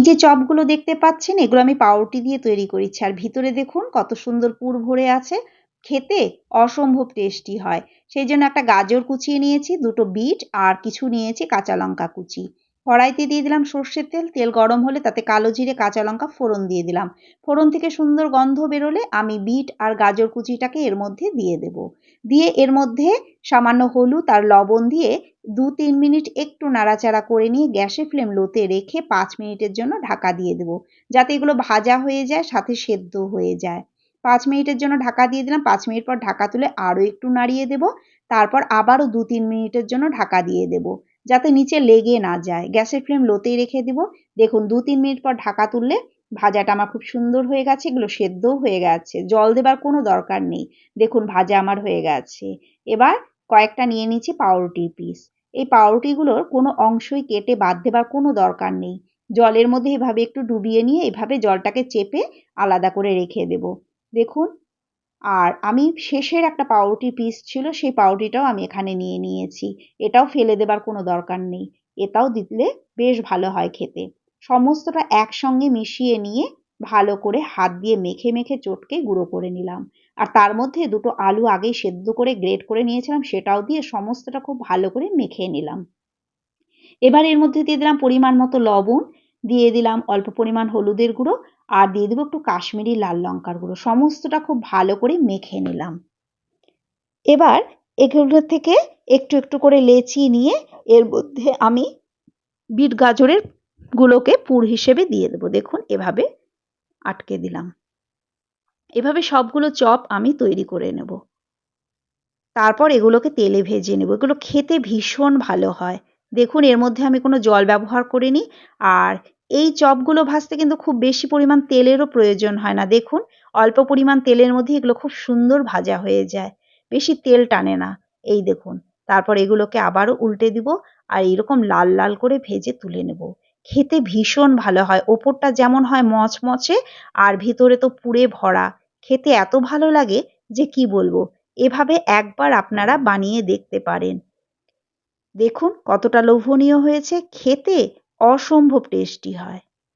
যে চপগুলো দেখতে পাচ্ছেন এগুলো আমি পাউরুটি দিয়ে তৈরি করেছি, আর ভিতরে দেখুন কত সুন্দর পুর ভরে আছে। খেতে অসম্ভব টেস্টি হয়। সেই জন্য একটা গাজর কুচিয়ে নিয়েছি, দুটো বিট আর কিছু নিয়েছি কাঁচা লঙ্কা কুচি। কড়াইতে দিয়ে দিলাম সর্ষের তেল। তেল গরম হলে তাতে কালো জিরে কাঁচা লঙ্কা ফোড়ন দিয়ে দিলাম। ফোড়ন থেকে সুন্দর গন্ধ বেরোলে আমি বিট আর গাজর কুচিটাকে এর মধ্যে দিয়ে দেব। দিয়ে এর মধ্যে সামান্য হলুদ আর লবণ দিয়ে ২-৩ মিনিট একটু নাড়াচাড়া করে নিয়ে গ্যাসের ফ্লেম লোতে রেখে ৫ মিনিটের জন্য ঢাকা দিয়ে দেবো, যাতে এগুলো ভাজা হয়ে যায় সাথে সেদ্ধ হয়ে যায়। ৫ মিনিটের জন্য ঢাকা দিয়ে দিলাম। ৫ মিনিট পর ঢাকা তুলে আরও একটু নাড়িয়ে দেবো। তারপর আবারও ২-৩ মিনিটের জন্য ঢাকা দিয়ে দেবো, যাতে নিচে লেগে না যায়। গ্যাসের ফ্লেম লোতেই রেখে দেবো। দেখুন ২-৩ মিনিট পর ঢাকা তুললে ভাজাটা আমার খুব সুন্দর হয়ে গেছে। এগুলো সেদ্ধও হয়ে গেছে। জল দেবার কোনো দরকার নেই। দেখুন ভাজা আমার হয়ে গেছে। এবার কয়েকটা নিয়ে নিচ্ছি পাউরুটির পিস। এই পাউরুটিগুলোর কোনো অংশই কেটে বাদ দেবার কোনো দরকার নেই। জলের মধ্যে এভাবে একটু ডুবিয়ে নিয়ে এভাবে জলটাকে চেপে আলাদা করে রেখে দেব। দেখুন, আর আমি শেষের একটা পাউরুটির পিস ছিল, সেই পাউরুটিটাও আমি এখানে নিয়ে নিয়েছি। এটাও ফেলে দেবার কোনো দরকার নেই। এটাও দিলে বেশ ভালো হয় খেতে। সমস্তটা একসঙ্গে মিশিয়ে নিয়ে ভালো করে হাত দিয়ে মেখে মেখে চটকে গুঁড়ো করে নিলাম। আর তার মধ্যে দুটো আলু আগেই সেদ্ধ করে গ্রেট করে নিয়েছিলাম, সেটাও দিয়ে সমস্তটা খুব ভালো করে মেখে নিলাম। এবার এর মধ্যে দিয়ে দিলাম পরিমাণ মতো লবণ, দিয়ে দিলাম অল্প পরিমাণ হলুদের গুঁড়ো, আর দিয়ে দেবো একটু কাশ্মীরি লাল লঙ্কার গুঁড়ো। সমস্তটা খুব ভালো করে মেখে নিলাম। এবার এগুলো থেকে একটু একটু করে লেচি নিয়ে এর মধ্যে আমি বিট গাজরের গুলোকে পুর হিসেবে দিয়ে দেবো। দেখুন এভাবে আটকে দিলাম। এভাবে সবগুলো চপ আমি তৈরি করে নেব। তারপর এগুলোকে তেলে ভেজে নেব। এগুলো খেতে ভীষণ ভালো হয়। দেখুন এর মধ্যে আমি কোনো জল ব্যবহার করিনি। আর এই চপগুলো ভাজতে কিন্তু খুব বেশি পরিমাণ তেলেরও প্রয়োজন হয় না। দেখুন অল্প পরিমাণ তেলের মধ্যে এগুলো খুব সুন্দর ভাজা হয়ে যায়। বেশি তেল টানে না। এই দেখুন। তারপর এগুলোকে আবারও উল্টে দিব আর এরকম লাল লাল করে ভেজে তুলে নেব। খেতে ভীষণ ভালো হয়। ওপরটা যেমন হয় মচমচে আর ভিতরে তো পুরে ভরা। খেতে এত ভালো লাগে যে কি বলবো। এভাবে একবার আপনারা বানিয়ে দেখতে পারেন। দেখুন কতটা লোভনীয় হয়েছে, খেতে অসম্ভব টেস্টি হয়।